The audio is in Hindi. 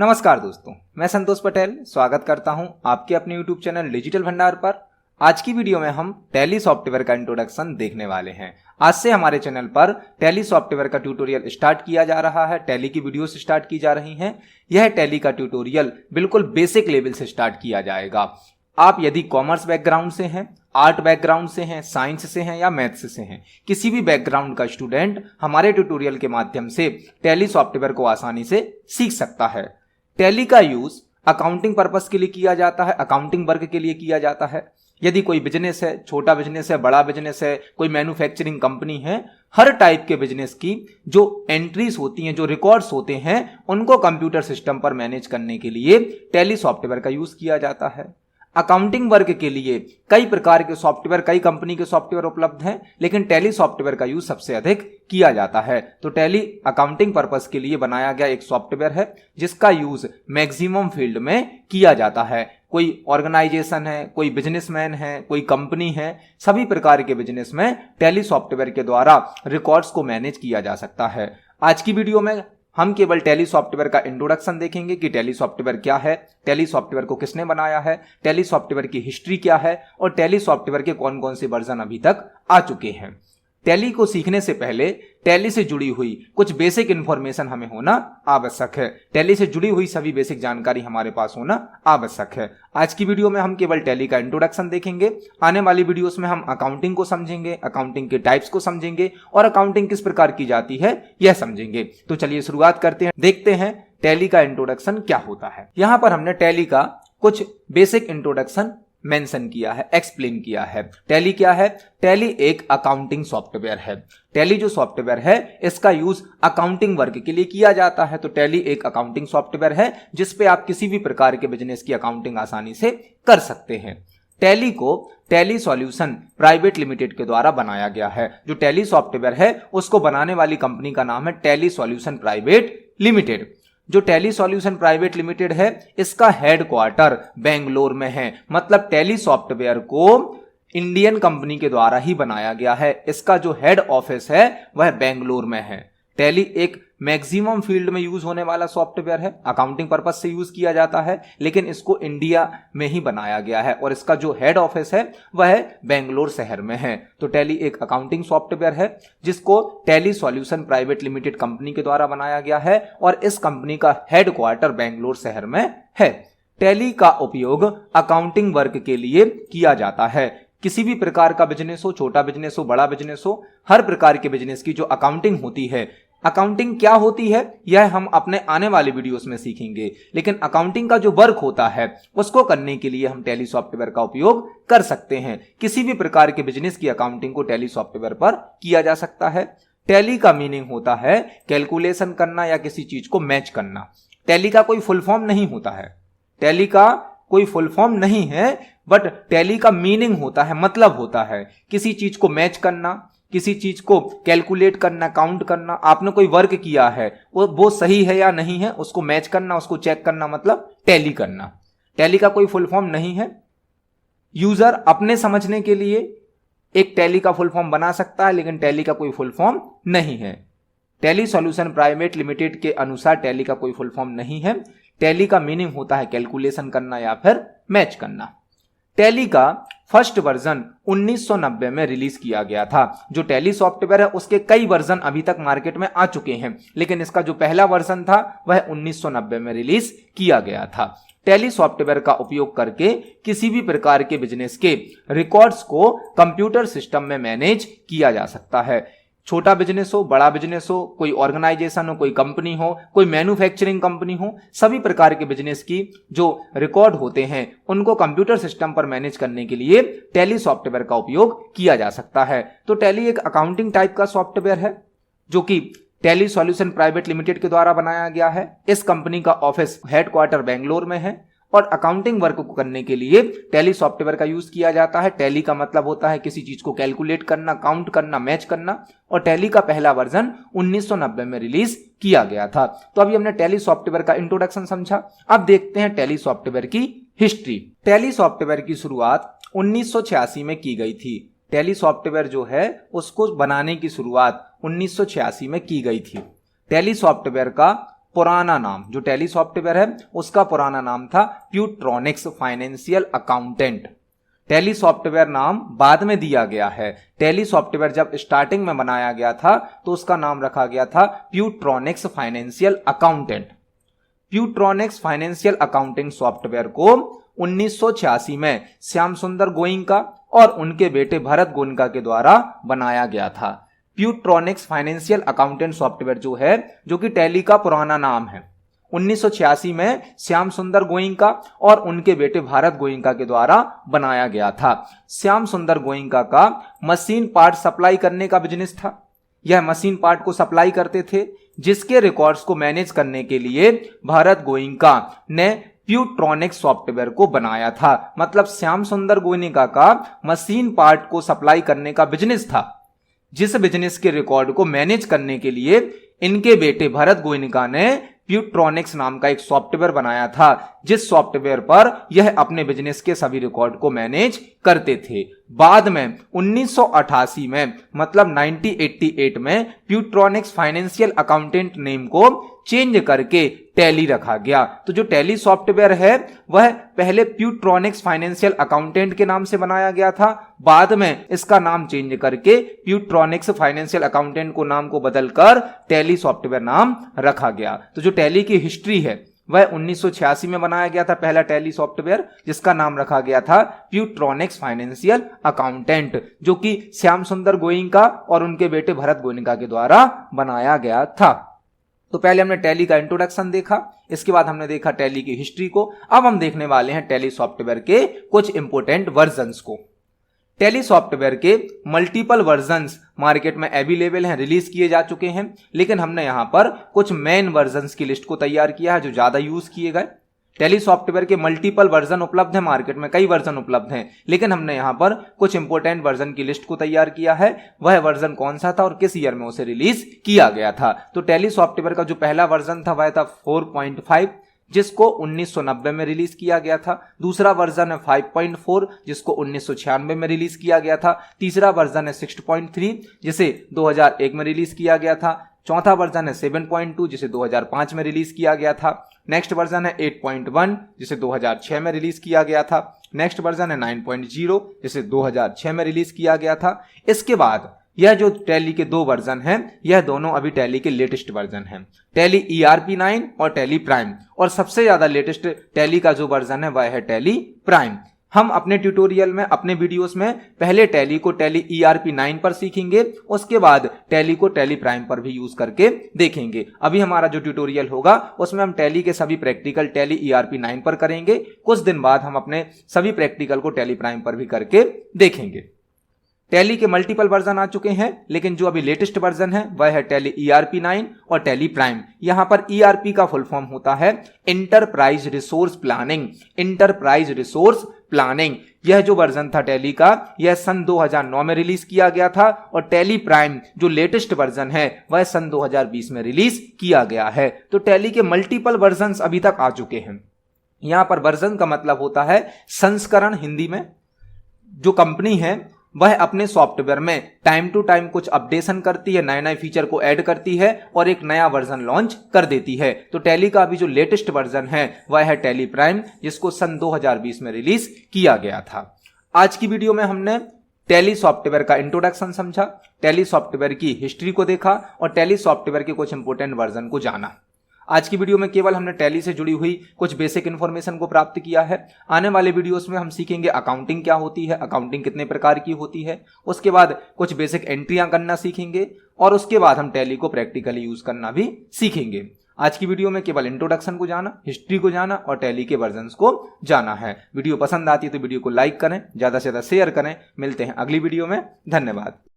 नमस्कार दोस्तों, मैं संतोष पटेल स्वागत करता हूं आपके अपने YouTube चैनल डिजिटल भंडार पर। आज की वीडियो में हम टैली सॉफ्टवेयर का इंट्रोडक्शन देखने वाले हैं। आज से हमारे चैनल पर टैली सॉफ्टवेयर का ट्यूटोरियल स्टार्ट किया जा रहा है, टैली की वीडियोस स्टार्ट की जा रही हैं। यह टैली का ट्यूटोरियल बिल्कुल बेसिक लेवल से स्टार्ट किया जाएगा। आप यदि कॉमर्स बैकग्राउंड से हैं, आर्ट बैकग्राउंड से हैं, साइंस से हैं या मैथ्स से हैं, किसी भी बैकग्राउंड का स्टूडेंट हमारे ट्यूटोरियल के माध्यम से टैली सॉफ्टवेयर को आसानी से सीख सकता है। टैली का यूज अकाउंटिंग पर्पस के लिए किया जाता है, अकाउंटिंग वर्क के लिए किया जाता है। यदि कोई बिजनेस है, छोटा बिजनेस है, बड़ा बिजनेस है, कोई मैन्युफैक्चरिंग कंपनी है, हर टाइप के बिजनेस की जो एंट्रीज होती हैं, जो रिकॉर्ड्स होते हैं, उनको कंप्यूटर सिस्टम पर मैनेज करने के लिए टैली सॉफ्टवेयर का यूज किया जाता है। अकाउंटिंग वर्क के लिए कई प्रकार के सॉफ्टवेयर, कई कंपनी के सॉफ्टवेयर उपलब्ध हैं, लेकिन टैली सॉफ्टवेयर का यूज सबसे अधिक किया जाता है। तो टैली अकाउंटिंग पर्पस के लिए बनाया गया एक सॉफ्टवेयर है जिसका यूज मैक्सिमम फील्ड में किया जाता है। कोई ऑर्गेनाइजेशन है, कोई बिजनेसमैन है, कोई कंपनी है, सभी प्रकार के बिजनेस में टैली सॉफ्टवेयर के द्वारा रिकॉर्ड्स को मैनेज किया जा सकता है। आज की वीडियो में हम केवल टैली सॉफ्टवेयर का इंट्रोडक्शन देखेंगे कि टैली सॉफ्टवेयर क्या है, टैली सॉफ्टवेयर को किसने बनाया है, टैली सॉफ्टवेयर की हिस्ट्री क्या है और टैली सॉफ्टवेयर के कौन कौन से वर्जन अभी तक आ चुके हैं। टैली को सीखने से पहले टैली से जुड़ी हुई कुछ बेसिक इंफॉर्मेशन हमें होना आवश्यक है। टैली से जुड़ी हुई सभी बेसिक जानकारी हमारे पास होना आवश्यक है। आज की वीडियो में हम केवल टैली का इंट्रोडक्शन देखेंगे। आने वाली वीडियोस में हम अकाउंटिंग को समझेंगे, अकाउंटिंग के टाइप्स को समझेंगे और अकाउंटिंग किस प्रकार की जाती है यह समझेंगे। तो चलिए शुरुआत करते हैं, देखते हैं टैली का इंट्रोडक्शन क्या होता है। यहां पर हमने टैली का कुछ बेसिक इंट्रोडक्शन मेंशन किया है, एक्सप्लेन किया है। टैली क्या है? टैली एक अकाउंटिंग सॉफ्टवेयर है। टैली जो सॉफ्टवेयर है इसका यूज अकाउंटिंग वर्क के लिए किया जाता है। तो टैली एक अकाउंटिंग सॉफ्टवेयर है जिस पे आप किसी भी प्रकार के बिजनेस की अकाउंटिंग आसानी से कर सकते हैं। टैली को टैली सॉल्यूशन प्राइवेट लिमिटेड के द्वारा बनाया गया है। जो टैली सॉफ्टवेयर है उसको बनाने वाली कंपनी का नाम है टैली सॉल्यूशन प्राइवेट लिमिटेड। जो टैली सॉल्यूशन प्राइवेट लिमिटेड है इसका हेडक्वार्टर बेंगलोर में है। मतलब टैली सॉफ्टवेयर को इंडियन कंपनी के द्वारा ही बनाया गया है। इसका जो हेड ऑफिस है वह बेंगलोर में है। टैली एक मैक्सिमम फील्ड में यूज होने वाला सॉफ्टवेयर है, अकाउंटिंग पर्पस से यूज किया जाता है, लेकिन इसको इंडिया में ही बनाया गया है और इसका जो हेड ऑफिस है वह बेंगलोर शहर में है। तो टैली एक अकाउंटिंग सॉफ्टवेयर है जिसको tally solution private limited company के द्वारा बनाया गया है और इस कंपनी का हेडक्वार्टर बेंगलोर शहर में है। टैली का उपयोग अकाउंटिंग वर्क के लिए किया जाता है। किसी भी प्रकार का बिजनेस हो, छोटा बिजनेस हो, बड़ा बिजनेस हो, हर प्रकार के बिजनेस की जो अकाउंटिंग होती है, अकाउंटिंग क्या होती है यह हम अपने आने वाले वीडियोस में सीखेंगे, लेकिन अकाउंटिंग का जो वर्क होता है उसको करने के लिए हम टैली सॉफ्टवेयर का उपयोग कर सकते हैं। किसी भी प्रकार के बिजनेस की अकाउंटिंग को टैली सॉफ्टवेयर पर किया जा सकता है। टैली का मीनिंग होता है कैलकुलेशन करना या किसी चीज को मैच करना। टैली का कोई फुल फॉर्म नहीं होता है, टैली का कोई फुल फॉर्म नहीं है, बट टैली का मीनिंग होता है, मतलब होता है किसी चीज को मैच करना, किसी चीज को कैलकुलेट करना, काउंट करना। आपने कोई वर्क किया है वो सही है या नहीं है उसको मैच करना, उसको चेक करना, मतलब टैली करना। टैली का कोई फुल फॉर्म नहीं है। यूजर अपने समझने के लिए एक टैली का फुल फॉर्म बना सकता है, लेकिन टैली का कोई फुल फॉर्म नहीं है। टैली सॉल्यूशन प्राइवेट लिमिटेड के अनुसार टैली का कोई फुल फॉर्म नहीं है। टैली का मीनिंग होता है कैलकुलेशन करना या फिर मैच करना। टैली का फर्स्ट वर्जन 1990 में रिलीज किया गया था। जो टैली सॉफ्टवेयर है उसके कई वर्जन अभी तक मार्केट में आ चुके हैं, लेकिन इसका जो पहला वर्जन था वह 1990 में रिलीज किया गया था। टैली सॉफ्टवेयर का उपयोग करके किसी भी प्रकार के बिजनेस के रिकॉर्ड्स को कंप्यूटर सिस्टम में मैनेज किया जा सकता है। छोटा बिजनेस हो, बड़ा बिजनेस हो, कोई ऑर्गेनाइजेशन हो, कोई कंपनी हो, कोई मैन्युफैक्चरिंग कंपनी हो, सभी प्रकार के बिजनेस की जो रिकॉर्ड होते हैं उनको कंप्यूटर सिस्टम पर मैनेज करने के लिए टैली सॉफ्टवेयर का उपयोग किया जा सकता है। तो टैली एक अकाउंटिंग टाइप का सॉफ्टवेयर है जो कि टैली सॉल्यूशन प्राइवेट लिमिटेड के द्वारा बनाया गया है। इस कंपनी का ऑफिस हेडक्वार्टर बेंगलोर में है और अकाउंटिंग वर्क को करने के लिए टैली सॉफ्टवेयर का यूज किया जाता है। टैली का मतलब होता है किसी चीज को कैलकुलेट करना, काउंट करना, मैच करना, और टैली का पहला वर्जन 1990 में रिलीज किया गया था। तो अभी हमने टैली सॉफ्टवेयर का इंट्रोडक्शन समझा। अब देखते हैं टैली सॉफ्टवेयर की हिस्ट्री। टैली सॉफ्टवेयर की शुरुआत 1986 में की गई थी। टैली सॉफ्टवेयर जो है उसको बनाने की शुरुआत 1986 में की गई थी। टैली सॉफ्टवेयर का पुराना नाम, जो टैली सॉफ्टवेयर है उसका पुराना नाम था Peutronics financial accountant. Tally software नाम बाद में दिया गया है। टैली सॉफ्टवेयर जब स्टार्टिंग में बनाया गया था तो उसका नाम रखा गया था Peutronics financial accountant. Peutronics financial accounting software को 1986 में श्याम सुंदर गोइंका और उनके बेटे भरत गोइंका के द्वारा बनाया गया था। प्यूट्रॉनिक्स फाइनेंशियल अकाउंटेंट सॉफ्टवेयर जो है, जो कि टैली का पुराना नाम है, 1986 में श्याम सुंदर गोइंका और उनके बेटे भारत गोइंका के द्वारा बनाया गया था। श्याम सुंदर गोइंका का मशीन पार्ट सप्लाई करने का बिजनेस था। यह मशीन पार्ट को सप्लाई करते थे, जिसके रिकॉर्ड्स को मैनेज करने के लिए भारत गोइंका ने प्यूट्रॉनिक्स सॉफ्टवेयर को बनाया था। मतलब श्याम सुंदर गोइंका का मशीन पार्ट को सप्लाई करने का बिजनेस था, जिस बिजनेस के रिकॉर्ड को मैनेज करने के लिए इनके बेटे भरत गोइंका ने प्यूट्रॉनिक्स नाम का एक सॉफ्टवेयर बनाया था, जिस सॉफ्टवेयर पर यह अपने बिजनेस के सभी रिकॉर्ड को मैनेज करते थे। बाद में 1988 में, मतलब 1988 में प्यूट्रॉनिक्स फाइनेंशियल अकाउंटेंट नेम को चेंज करके टैली रखा गया। तो जो टैली सॉफ्टवेयर है वह पहले प्यूट्रॉनिक्स फाइनेंशियल अकाउंटेंट के नाम से बनाया गया था, बाद में इसका नाम चेंज करके प्यूट्रॉनिक्स फाइनेंशियल अकाउंटेंट को नाम को बदलकर टैली सॉफ्टवेयर नाम रखा गया। तो जो टैली की हिस्ट्री है वह 1986 में बनाया गया था पहला टैली सॉफ्टवेयर, जिसका नाम रखा गया था प्यूट्रॉनिक्स फाइनेंशियल अकाउंटेंट, जो कि श्याम सुंदर गोइंका और उनके बेटे भरत गोइंका के द्वारा बनाया गया था। तो पहले हमने टैली का इंट्रोडक्शन देखा, इसके बाद हमने देखा टैली की हिस्ट्री को। अब हम देखने वाले हैं टैली सॉफ्टवेयर के कुछ इंपोर्टेंट वर्जन्स को। टैली सॉफ्टवेयर के मल्टीपल वर्जन्स मार्केट में अवेलेबल हैं, रिलीज किए जा चुके हैं, लेकिन हमने यहां पर कुछ मेन वर्जन्स की लिस्ट को तैयार किया है जो ज्यादा यूज किए गए। टैली सॉफ्टवेयर के मल्टीपल वर्जन उपलब्ध है, मार्केट में कई वर्जन उपलब्ध हैं, लेकिन हमने यहां पर कुछ इंपोर्टेंट वर्जन की लिस्ट को तैयार किया है। वह वर्जन कौन सा था और किस ईयर में उसे रिलीज किया गया था। तो टैली सॉफ्टवेयर का जो पहला वर्जन था वह था 4.5, जिसको 1990 में रिलीज किया गया था। दूसरा वर्जन है 5.4, जिसको 1996 में रिलीज किया गया था। तीसरा वर्जन है 6.3, जिसे 2001 में रिलीज किया गया था। चौथा वर्जन है 7.2, जिसे 2005 में रिलीज किया गया था। नेक्स्ट वर्जन है 8.1, जिसे 2006 में रिलीज किया गया था। नेक्स्ट वर्जन है 9.0, जिसे 2006 में रिलीज किया गया था। इसके बाद यह जो टैली के दो वर्जन हैं, यह दोनों अभी टैली के लेटेस्ट वर्जन हैं, टैली ERP9 और टैली प्राइम। और सबसे ज्यादा लेटेस्ट टैली का जो वर्जन है वह है टैली प्राइम। हम अपने ट्यूटोरियल में, अपने वीडियोस में पहले टैली को टैली ERP9 पर सीखेंगे, उसके बाद टैली को टैली प्राइम पर भी यूज करके देखेंगे। अभी हमारा जो ट्यूटोरियल होगा उसमें हम टैली के सभी प्रैक्टिकल टैली ERP9 पर करेंगे। कुछ दिन बाद हम अपने सभी प्रैक्टिकल को टैली प्राइम पर भी करके देखेंगे। टैली के मल्टीपल वर्जन आ चुके हैं, लेकिन जो अभी लेटेस्ट वर्जन है वह है टैली ERP9 और टैली प्राइम। यहां पर ERP का फुल फॉर्म होता है enterprise resource planning. Enterprise resource planning, यह जो वर्जन था टैली का, यह सन 2009 में रिलीज किया गया था। और टैली प्राइम जो लेटेस्ट वर्जन है वह सन 2020 में रिलीज किया गया है। तो टैली के मल्टीपल वर्जन अभी तक आ चुके हैं। यहां पर वर्जन का मतलब होता है संस्करण। हिंदी में जो कंपनी है वह अपने सॉफ्टवेयर में टाइम टू टाइम कुछ अपडेशन करती है, नए नए फीचर को ऐड करती है और एक नया वर्जन लॉन्च कर देती है। तो टैली का अभी जो लेटेस्ट वर्जन है वह है टैली प्राइम, जिसको सन 2020 में रिलीज किया गया था। आज की वीडियो में हमने टैली सॉफ्टवेयर का इंट्रोडक्शन समझा, टैली सॉफ्टवेयर की हिस्ट्री को देखा और टैली सॉफ्टवेयर के कुछ इंपोर्टेंट वर्जन को जाना। आज की वीडियो में केवल हमने टैली से जुड़ी हुई कुछ बेसिक इन्फॉर्मेशन को प्राप्त किया है। आने वाले वीडियोस में हम सीखेंगे अकाउंटिंग क्या होती है, अकाउंटिंग कितने प्रकार की होती है, उसके बाद कुछ बेसिक एंट्रियां करना सीखेंगे और उसके बाद हम टैली को प्रैक्टिकली यूज करना भी सीखेंगे। आज की वीडियो में केवल इंट्रोडक्शन को जाना, हिस्ट्री को जाना और टैली के वर्जन्स को जाना है। वीडियो पसंद आती है तो वीडियो को लाइक करें, ज्यादा से ज्यादा शेयर करें। मिलते हैं अगली वीडियो में। धन्यवाद।